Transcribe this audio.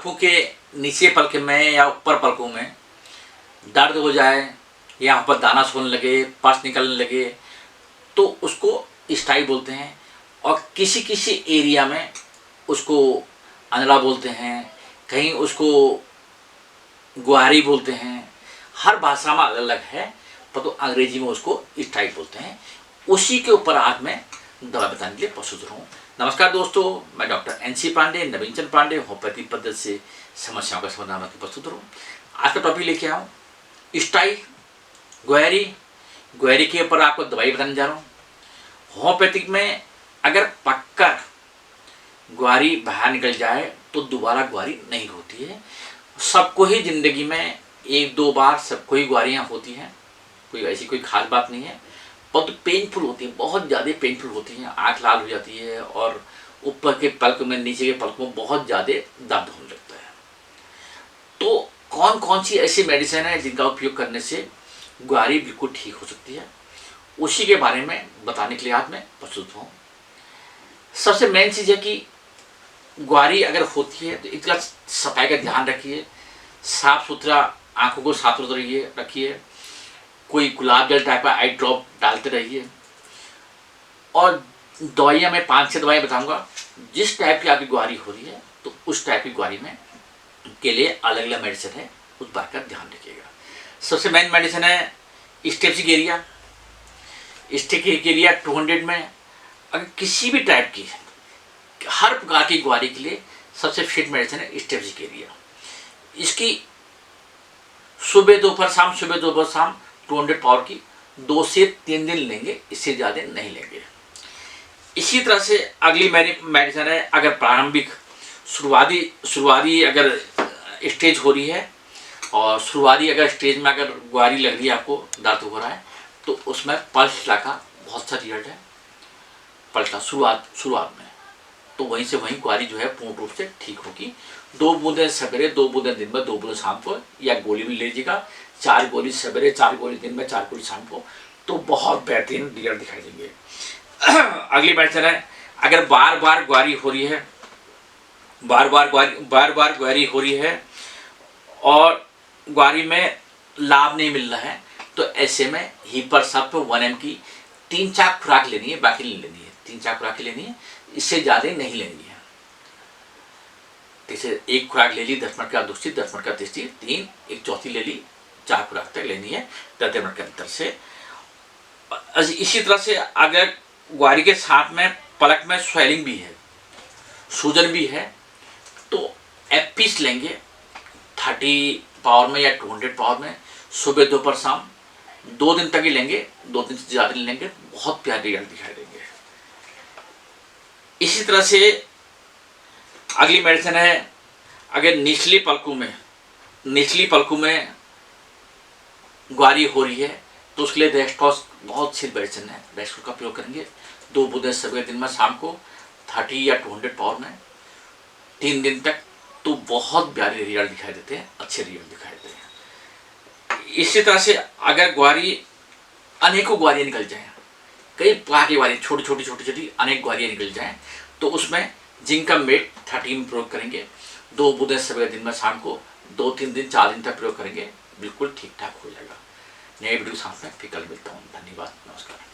आँखों के नीचे पलके में या ऊपर पलकों में दर्द हो जाए, यहाँ पर दाना सोने लगे, पस निकलने लगे, तो उसको स्टाई बोलते हैं। और किसी किसी एरिया में उसको अंधड़ा बोलते हैं, कहीं उसको गुहारी बोलते हैं। हर भाषा में अलग अलग है, पर तो अंग्रेजी में उसको स्टाई बोलते हैं। उसी के ऊपर आज मैं दवा बताने के लिए प्रस्तुत हूँ। नमस्कार दोस्तों, मैं डॉक्टर एनसी पांडे, नवीन चंद्र पांडे, होम्योपैथी पद्धति से समस्याओं का समाधान के प्रस्तुत हूँ। आज का टॉपिक लेके आऊँ स्टाई, गुहारी के ऊपर आपको दवाई बताने जा रहा हूँ। होम्योपैथिक में अगर पक्का गुहारी बाहर निकल जाए तो दोबारा गुहारी नहीं होती है। सबको ही जिंदगी में एक दो बार सबको ही गुहारियाँ होती हैं, कोई ऐसी कोई खास बात नहीं है। बहुत पेनफुल होती है, बहुत ज़्यादा पेनफुल होती हैं। आँख लाल हो जाती है और ऊपर के पलक में, नीचे के पलक में बहुत ज़्यादा दर्द होने लगता है। तो कौन कौन सी ऐसी मेडिसिन है जिनका उपयोग करने से गुहारी बिल्कुल ठीक हो सकती है, उसी के बारे में बताने के लिए आज मैं प्रस्तुत हूँ। सबसे मेन चीज़ है कि गुहारी अगर होती है तो इसका सफाई का ध्यान रखिए, साफ सुथरा आँखों को साफ सुथरा रखिए, कोई गुलाब जल टाइप का आई ड्रॉप डालते रहिए। और दवाइयाँ मैं 5-6 दवाइयाँ बताऊँगा। जिस टाइप की आपकी गुहारी हो रही है तो उस टाइप की गुहारी में के लिए अलग अलग मेडिसिन है, उस बात का ध्यान रखिएगा। सबसे मेन मेडिसिन है स्टेप्सिकेरिया। स्टेप्सिकेरिया 200 में अगर किसी भी टाइप की हर प्रकार की गुहारी के लिए सबसे फिट मेडिसिन है स्टेप्सिकेरिया। इसकी सुबह दोपहर शाम, सुबह दोपहर शाम 200 पावर की 2 से 3 दिन लेंगे, इससे ज़्यादा नहीं लेंगे। इसी तरह से अगली मेरी मेडिसिन है, अगर प्रारंभिक शुरुआती अगर स्टेज हो रही है और शुरुआती अगर स्टेज में अगर गुहारी लग रही है, आपको दर्द हो रहा है, तो उसमें पल्सला का बहुत सा रिजल्ट है। पल्सला शुरुआत में तो वहीं से वहीं गुहारी जो है पूर्ण रूप से ठीक होगी। 2 बूंदें सवेरे, 2 बूंदें दिन में, 2 बूंदें शाम को, या गोली भी ले लीजिएगा। 4 गोली सवेरे, 4 गोली दिन में, 4 गोली शाम को, तो बहुत बेहतरीन रिजल्ट दिखाई देंगे। अगली मेडिसिन है, अगर बार बार गुहारी हो रही है, बार बार गुहारी हो रही है और गुहारी में लाभ नहीं मिल रहा है, तो ऐसे में हीपर सप 1 mg की 3-4 खुराक लेनी है, बाकी नहीं लेनी है। 3-4 खुराक लेनी है, इससे ज़्यादा नहीं लेनी है। जैसे 1 खुराक ले ली 10 मिनट का, दूसरी 10 मिनट का, तीसरी 3, एक चौथी ले ली, 4 खुराक तक लेनी है 10 मिनट के अंतर से। इसी तरह से अगर गुहारी के साथ में पलक में स्वेलिंग भी है, सूजन भी है, तो एपिस लेंगे 30 पावर में या 200 पावर में, सुबह दोपहर शाम 2 दिन तक ही लेंगे, 2 दिन से ज़्यादा नहीं लेंगे, बहुत प्यारे रिजल्ट दिखाई देंगे। इसी तरह से अगली मेडिसिन है, अगर निचली पलकों में गुहारी हो रही है, तो उसके लिए रेस्टोस बहुत सी मेडिसिन है, रेस्टोस का प्रयोग करेंगे। 2 बूंदें सवेरे, दिन में, शाम को, 30 या 200 पावर में 3 दिन तक, तो बहुत प्यारे रिजल्ट दिखाई देते हैं, अच्छे रिजल्ट दिखाई देते हैं। इसी तरह से अगर गुहारी अनेकों गुहारियाँ निकल जाएँ, कई प्रकार की गुहारी, छोटी अनेक गुहारियाँ निकल जाएँ, तो उसमें जिंक का मेट 30 में प्रयोग करेंगे। 2 बूंदें सवेरे, दिन में, शाम को, 2-3 दिन, 4 दिन तक प्रयोग करेंगे, बिल्कुल ठीक ठाक हो जाएगा। नए वीडियो के साथ में फिर कल मिलता हूँ। धन्यवाद, नमस्कार।